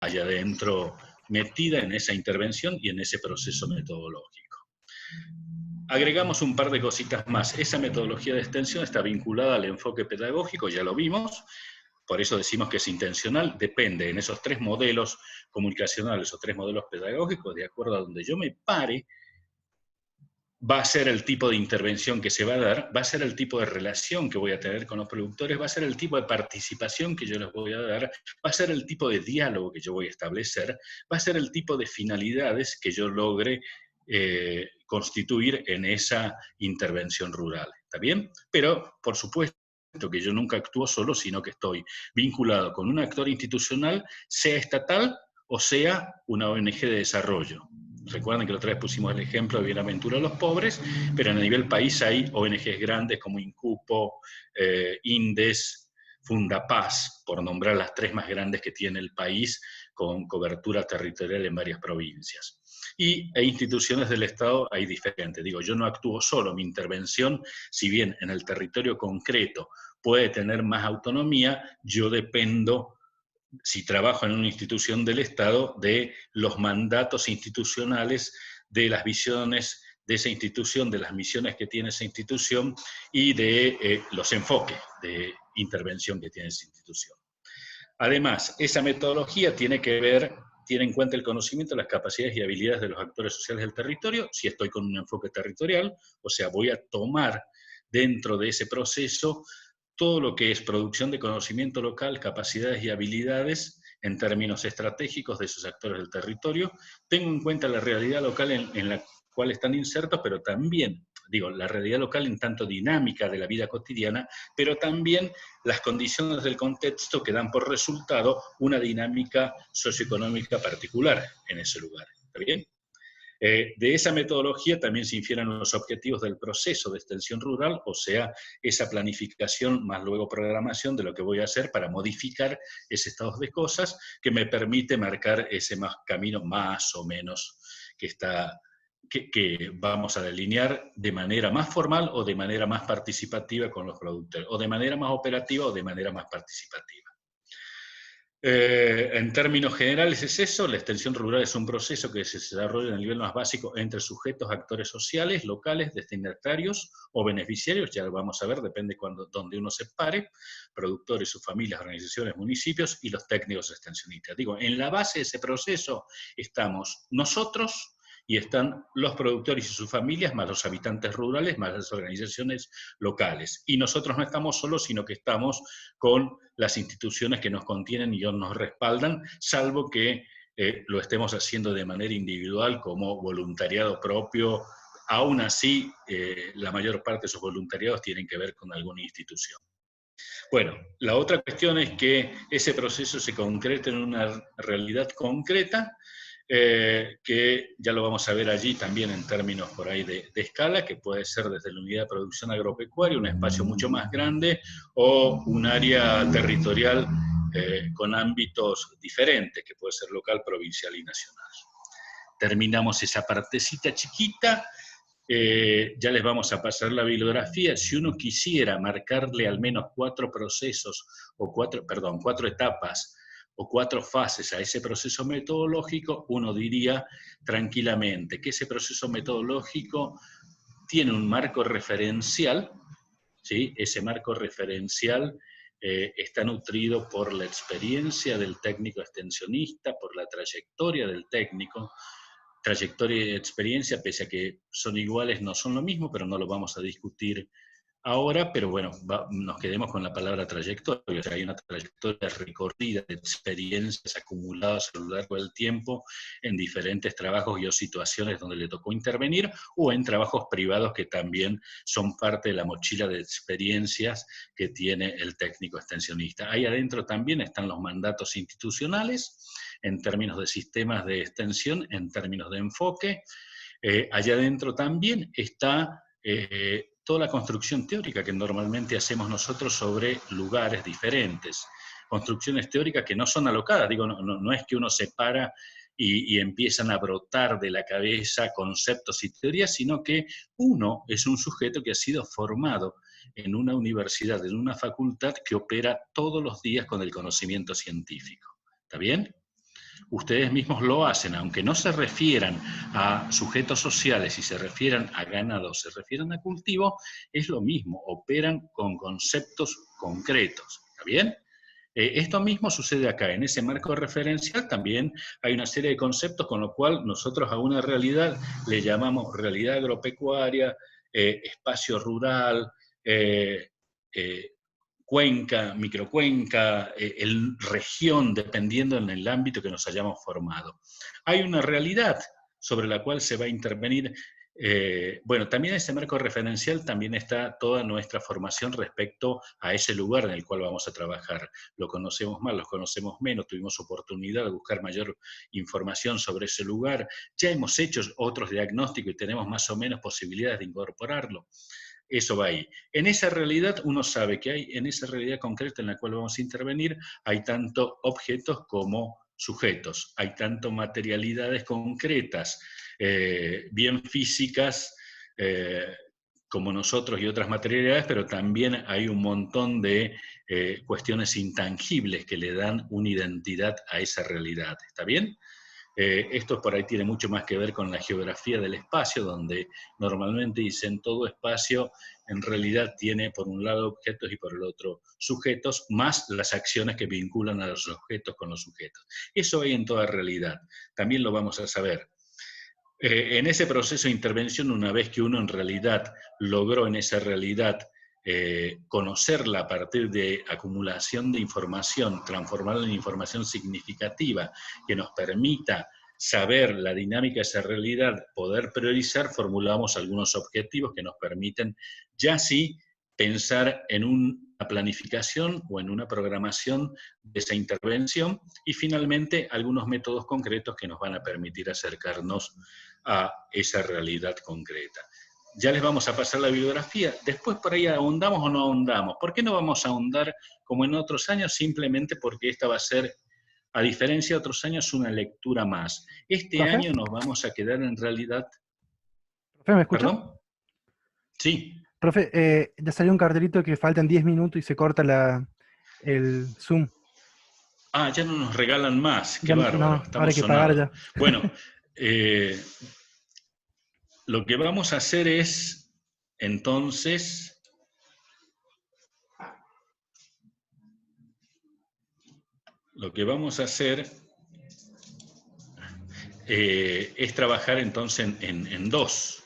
allá adentro metida en esa intervención y en ese proceso metodológico. Agregamos un par de cositas más. Esa metodología de extensión está vinculada al enfoque pedagógico, ya lo vimos, por eso decimos que es intencional, depende en esos 3 modelos comunicacionales o 3 modelos pedagógicos, de acuerdo a donde yo me pare, va a ser el tipo de intervención que se va a dar, va a ser el tipo de relación que voy a tener con los productores, va a ser el tipo de participación que yo les voy a dar, va a ser el tipo de diálogo que yo voy a establecer, va a ser el tipo de finalidades que yo logre constituir en esa intervención rural. ¿Está bien? Pero, por supuesto, que yo nunca actúo solo, sino que estoy vinculado con un actor institucional, sea estatal o sea una ONG de desarrollo. Recuerden que la otra vez pusimos el ejemplo de Bienaventura a los pobres, pero a nivel país hay ONGs grandes como Incupo, Indes, Fundapaz, por nombrar las 3 más grandes que tiene el país con cobertura territorial en varias provincias. E instituciones del Estado hay diferentes. Digo, yo no actúo solo, mi intervención, si bien en el territorio concreto puede tener más autonomía, yo dependo, si trabajo en una institución del Estado, de los mandatos institucionales, de las visiones de esa institución, de las misiones que tiene esa institución y de los enfoques de intervención que tiene esa institución. Además, esa metodología tiene en cuenta el conocimiento, las capacidades y habilidades de los actores sociales del territorio, si estoy con un enfoque territorial, o sea, voy a tomar dentro de ese proceso todo lo que es producción de conocimiento local, capacidades y habilidades en términos estratégicos de esos actores del territorio. Tengo en cuenta la realidad local en la cual están insertos, pero también, digo, la realidad local en tanto dinámica de la vida cotidiana, pero también las condiciones del contexto que dan por resultado una dinámica socioeconómica particular en ese lugar. ¿Está bien? De esa metodología también se infieren los objetivos del proceso de extensión rural, o sea, esa planificación más luego programación de lo que voy a hacer para modificar ese estado de cosas que me permite marcar ese camino más o menos que vamos a delinear de manera más formal o de manera más participativa con los productores, o de manera más operativa o de manera más participativa. En términos generales es eso, la extensión rural es un proceso que se desarrolla a nivel más básico entre sujetos, actores sociales, locales, destinatarios o beneficiarios, ya lo vamos a ver, depende donde uno se pare, productores, sus familias, organizaciones, municipios y los técnicos extensionistas. Digo, en la base de ese proceso estamos nosotros y están los productores y sus familias, más los habitantes rurales, más las organizaciones locales. Y nosotros no estamos solos, sino que estamos con las instituciones que nos contienen y nos respaldan, salvo que lo estemos haciendo de manera individual, como voluntariado propio. Aún así, la mayor parte de esos voluntariados tienen que ver con alguna institución. Bueno, la otra cuestión es que ese proceso se concreta en una realidad concreta, que ya lo vamos a ver allí también en términos por ahí de escala, que puede ser desde la unidad de producción agropecuaria, un espacio mucho más grande, o un área territorial con ámbitos diferentes, que puede ser local, provincial y nacional. Terminamos esa partecita chiquita. Ya les vamos a pasar la bibliografía. Si uno quisiera marcarle al menos 4 procesos, o 4 etapas, o 4 fases a ese proceso metodológico, uno diría tranquilamente que ese proceso metodológico tiene un marco referencial, ¿sí? Ese marco referencial está nutrido por la experiencia del técnico extensionista, por la trayectoria del técnico. Trayectoria y experiencia, pese a que son iguales, no son lo mismo, pero no lo vamos a discutir ahora, pero bueno, nos quedemos con la palabra trayectoria. O sea, hay una trayectoria recorrida de experiencias acumuladas a lo largo del tiempo en diferentes trabajos y o situaciones donde le tocó intervenir, o en trabajos privados que también son parte de la mochila de experiencias que tiene el técnico extensionista. Ahí adentro también están los mandatos institucionales, en términos de sistemas de extensión, en términos de enfoque. Allá adentro también está toda la construcción teórica que normalmente hacemos nosotros sobre lugares diferentes. Construcciones teóricas que no son alocadas, digo, no es que uno se para y empiezan a brotar de la cabeza conceptos y teorías, sino que uno es un sujeto que ha sido formado en una universidad, en una facultad que opera todos los días con el conocimiento científico. ¿Está bien? ustedes mismos lo hacen, aunque no se refieran a sujetos sociales y se refieran a ganado, se refieran a cultivo, es lo mismo, operan con conceptos concretos, ¿está bien? Esto mismo sucede acá, en ese marco referencial también hay una serie de conceptos con lo cual nosotros a una realidad le llamamos realidad agropecuaria, espacio rural, cuenca, microcuenca, región, dependiendo en el ámbito que nos hayamos formado. Hay una realidad sobre la cual se va a intervenir. Bueno, también en ese marco referencial también está toda nuestra formación respecto a ese lugar en el cual vamos a trabajar. Lo conocemos más, lo conocemos menos, tuvimos oportunidad de buscar mayor información sobre ese lugar, ya hemos hecho otros diagnósticos y tenemos más o menos posibilidades de incorporarlo. Eso va ahí. En esa realidad uno sabe que hay, en esa realidad concreta en la cual vamos a intervenir, hay tanto objetos como sujetos, hay tanto materialidades concretas, bien físicas, como nosotros y otras materialidades, pero también hay un montón de cuestiones intangibles que le dan una identidad a esa realidad. ¿Está bien? Esto por ahí tiene mucho más que ver con la geografía del espacio, donde normalmente dicen todo espacio en realidad tiene por un lado objetos y por el otro sujetos, más las acciones que vinculan a los objetos con los sujetos. Eso hay en toda realidad, también lo vamos a saber. En ese proceso de intervención, una vez que uno en realidad logró en esa realidad conocerla a partir de acumulación de información, transformarla en información significativa que nos permita saber la dinámica de esa realidad, poder priorizar, formulamos algunos objetivos que nos permiten ya sí pensar en una planificación o en una programación de esa intervención y finalmente algunos métodos concretos que nos van a permitir acercarnos a esa realidad concreta. Ya les vamos a pasar la bibliografía, después por ahí ahondamos o no ahondamos. ¿Por qué no vamos a ahondar como en otros años? Simplemente porque esta va a ser, a diferencia de otros años, una lectura más. Este ¿Profe? año nos vamos a quedar en realidad... ¿Profe, me escucha? ¿Perdón? Sí. Profe, ya salió un cartelito que faltan 10 minutos y se corta el Zoom. Ah, ya no nos regalan más, qué Ya bárbaro, no, ahora hay estamos que pagar sonados. ya. Bueno, lo que vamos a hacer es, entonces, lo que vamos a hacer es trabajar entonces en dos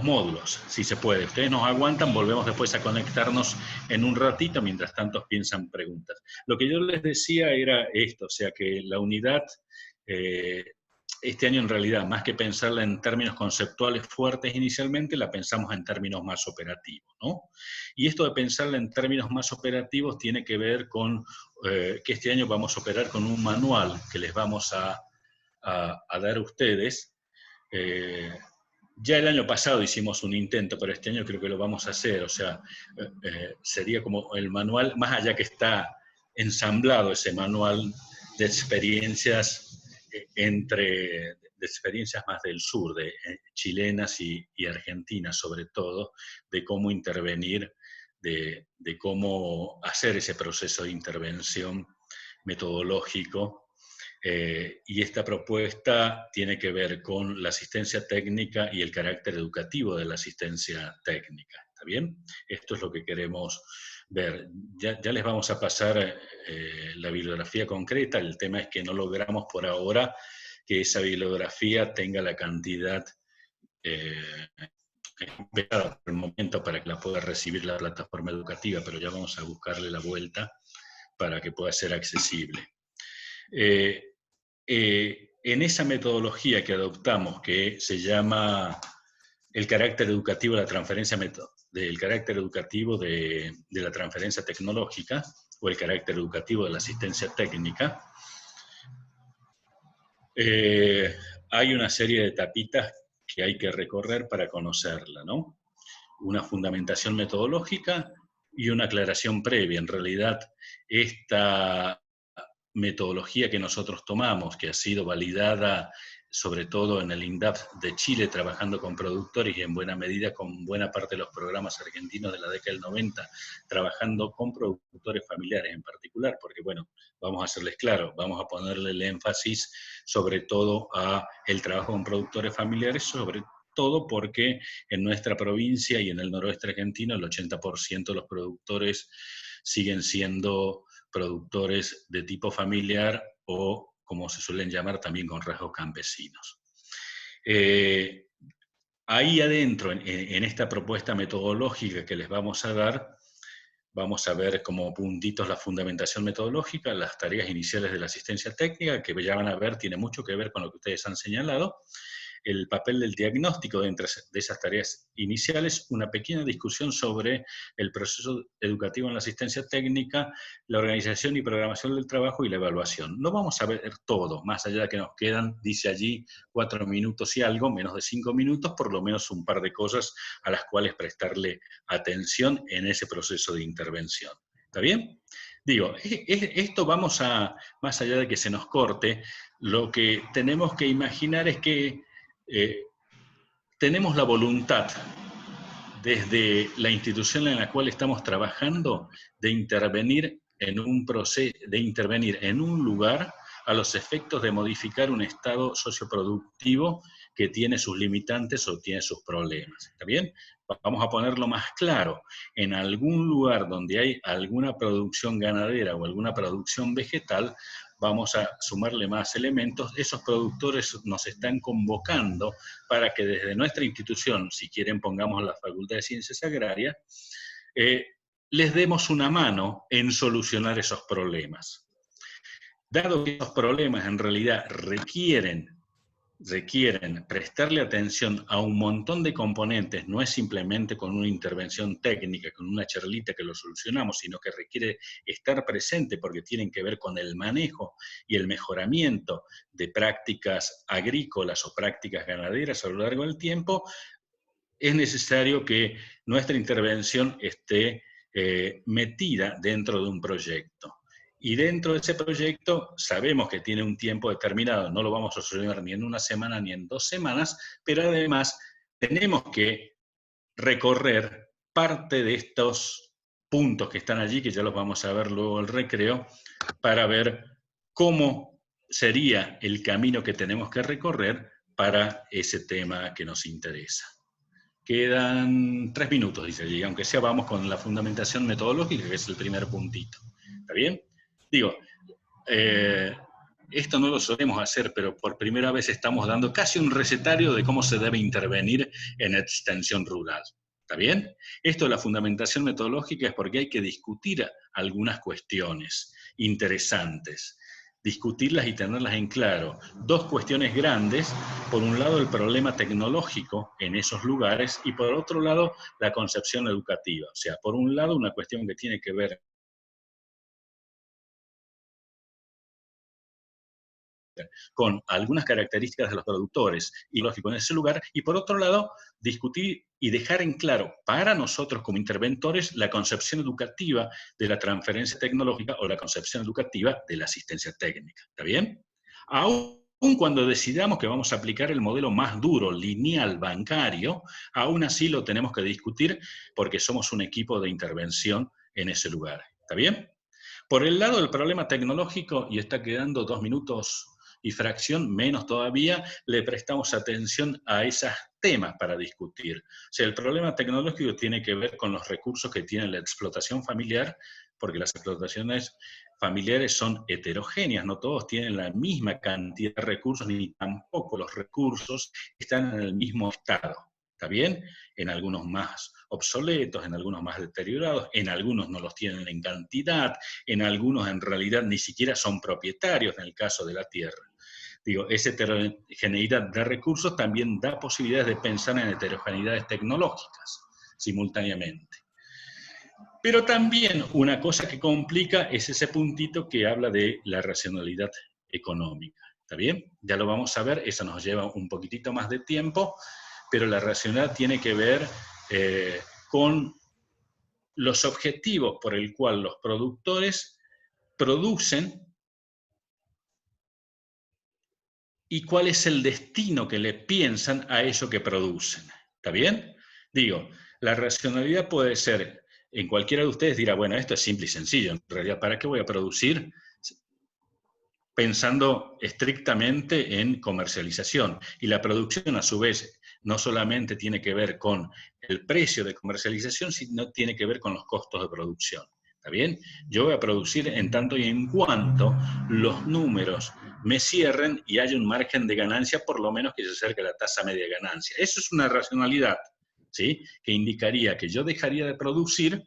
módulos, si se puede. Ustedes nos aguantan, volvemos después a conectarnos en un ratito, mientras tanto piensan preguntas. Lo que yo les decía era esto, o sea que la unidad, este año en realidad, más que pensarla en términos conceptuales fuertes inicialmente, la pensamos en términos más operativos, ¿no? Y esto de pensarla en términos más operativos tiene que ver con que este año vamos a operar con un manual que les vamos a dar a ustedes. Ya el año pasado hicimos un intento, pero este año creo que lo vamos a hacer, o sea, sería como el manual, más allá que está ensamblado ese manual de experiencias de experiencias más del sur, de chilenas y argentinas sobre todo, de cómo intervenir, de cómo hacer ese proceso de intervención metodológico. Y esta propuesta tiene que ver con la asistencia técnica y el carácter educativo de la asistencia técnica. ¿Está bien? Esto es lo que queremos ver. Ya les vamos a pasar la bibliografía concreta. El tema es que no logramos por ahora que esa bibliografía tenga la cantidad esperada por el momento para que la pueda recibir la plataforma educativa, pero ya vamos a buscarle la vuelta para que pueda ser accesible. En esa metodología que adoptamos, que se llama el carácter educativo de la transferencia del carácter educativo de la transferencia tecnológica, o el carácter educativo de la asistencia técnica, hay una serie de etapitas que hay que recorrer para conocerla, ¿no? Una fundamentación metodológica y una aclaración previa. En realidad, esta metodología que nosotros tomamos, que ha sido validada sobre todo en el INDAF de Chile, trabajando con productores y en buena medida con buena parte de los programas argentinos de la década del 90, trabajando con productores familiares en particular, porque bueno, vamos a serles claros, vamos a ponerle el énfasis sobre todo a el trabajo con productores familiares, sobre todo porque en nuestra provincia y en el noroeste argentino el 80% de los productores siguen siendo productores de tipo familiar o, como se suelen llamar, también con rasgos campesinos. Ahí adentro, en esta propuesta metodológica que les vamos a dar, vamos a ver como puntitos la fundamentación metodológica, las tareas iniciales de la asistencia técnica, que ya van a ver, tiene mucho que ver con lo que ustedes han señalado, el papel del diagnóstico dentro de esas tareas iniciales, una pequeña discusión sobre el proceso educativo en la asistencia técnica, la organización y programación del trabajo y la evaluación. No vamos a ver todo, más allá de que nos quedan, dice allí, 4 minutos y algo, menos de 5 minutos, por lo menos un par de cosas a las cuales prestarle atención en ese proceso de intervención. ¿Está bien? Digo, esto vamos a, más allá de que se nos corte, lo que tenemos que imaginar es que tenemos la voluntad desde la institución en la cual estamos trabajando de intervenir en un proceso, de intervenir en un lugar a los efectos de modificar un estado socioproductivo que tiene sus limitantes o tiene sus problemas. ¿Está bien? Vamos a ponerlo más claro. En algún lugar donde hay alguna producción ganadera o alguna producción vegetal, vamos a sumarle más elementos. Esos productores nos están convocando para que desde nuestra institución, si quieren pongamos la Facultad de Ciencias Agrarias, les demos una mano en solucionar esos problemas. Dado que esos problemas en realidad requieren prestarle atención a un montón de componentes, no es simplemente con una intervención técnica, con una charlita que lo solucionamos, sino que requiere estar presente porque tienen que ver con el manejo y el mejoramiento de prácticas agrícolas o prácticas ganaderas a lo largo del tiempo, es necesario que nuestra intervención esté metida dentro de un proyecto. Y dentro de ese proyecto sabemos que tiene un tiempo determinado, no lo vamos a solucionar ni en una semana ni en 2 semanas, pero además tenemos que recorrer parte de estos puntos que están allí, que ya los vamos a ver luego en el recreo, para ver cómo sería el camino que tenemos que recorrer para ese tema que nos interesa. Quedan 3 minutos, dice allí, aunque sea vamos con la fundamentación metodológica, que es el primer puntito. ¿Está bien? Digo, esto no lo solemos hacer, pero por primera vez estamos dando casi un recetario de cómo se debe intervenir en extensión rural. ¿Está bien? Esto de la fundamentación metodológica es porque hay que discutir algunas cuestiones interesantes, discutirlas y tenerlas en claro. 2 cuestiones grandes, por un lado el problema tecnológico en esos lugares y por otro lado la concepción educativa. O sea, por un lado una cuestión que tiene que ver con algunas características de los productores y lógico en ese lugar, y por otro lado, discutir y dejar en claro para nosotros como interventores la concepción educativa de la transferencia tecnológica o la concepción educativa de la asistencia técnica. ¿Está bien? Aún cuando decidamos que vamos a aplicar el modelo más duro, lineal, bancario, aún así lo tenemos que discutir porque somos un equipo de intervención en ese lugar. ¿Está bien? Por el lado del problema tecnológico, y está quedando 2 minutos y fracción, menos todavía, le prestamos atención a esos temas para discutir. O sea, el problema tecnológico tiene que ver con los recursos que tiene la explotación familiar, porque las explotaciones familiares son heterogéneas, no todos tienen la misma cantidad de recursos, ni tampoco los recursos están en el mismo estado. ¿Está bien? En algunos más obsoletos, en algunos más deteriorados, en algunos no los tienen en cantidad, en algunos en realidad ni siquiera son propietarios en el caso de la tierra. Digo, esa heterogeneidad de recursos también da posibilidades de pensar en heterogeneidades tecnológicas simultáneamente. Pero también una cosa que complica es ese puntito que habla de la racionalidad económica. ¿Está bien? Ya lo vamos a ver, eso nos lleva un poquitito más de tiempo, pero la racionalidad tiene que ver con los objetivos por el cual los productores producen y cuál es el destino que le piensan a eso que producen. ¿Está bien? Digo, la racionalidad puede ser, en cualquiera de ustedes dirá, bueno, esto es simple y sencillo, en realidad, ¿para qué voy a producir? Pensando estrictamente en comercialización. Y la producción, a su vez, no solamente tiene que ver con el precio de comercialización, sino tiene que ver con los costos de producción. ¿Está bien? Yo voy a producir en tanto y en cuanto los números me cierren y haya un margen de ganancia, por lo menos que se acerque a la tasa media de ganancia. Eso es una racionalidad, ¿sí? Que indicaría que yo dejaría de producir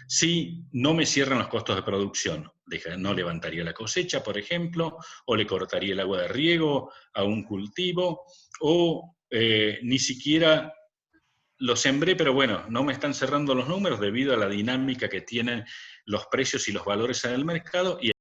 si no me cierran los costos de producción. No levantaría la cosecha, por ejemplo, o le cortaría el agua de riego a un cultivo, o ni siquiera lo sembré, pero bueno, no me están cerrando los números debido a la dinámica que tienen los precios y los valores en el mercado, y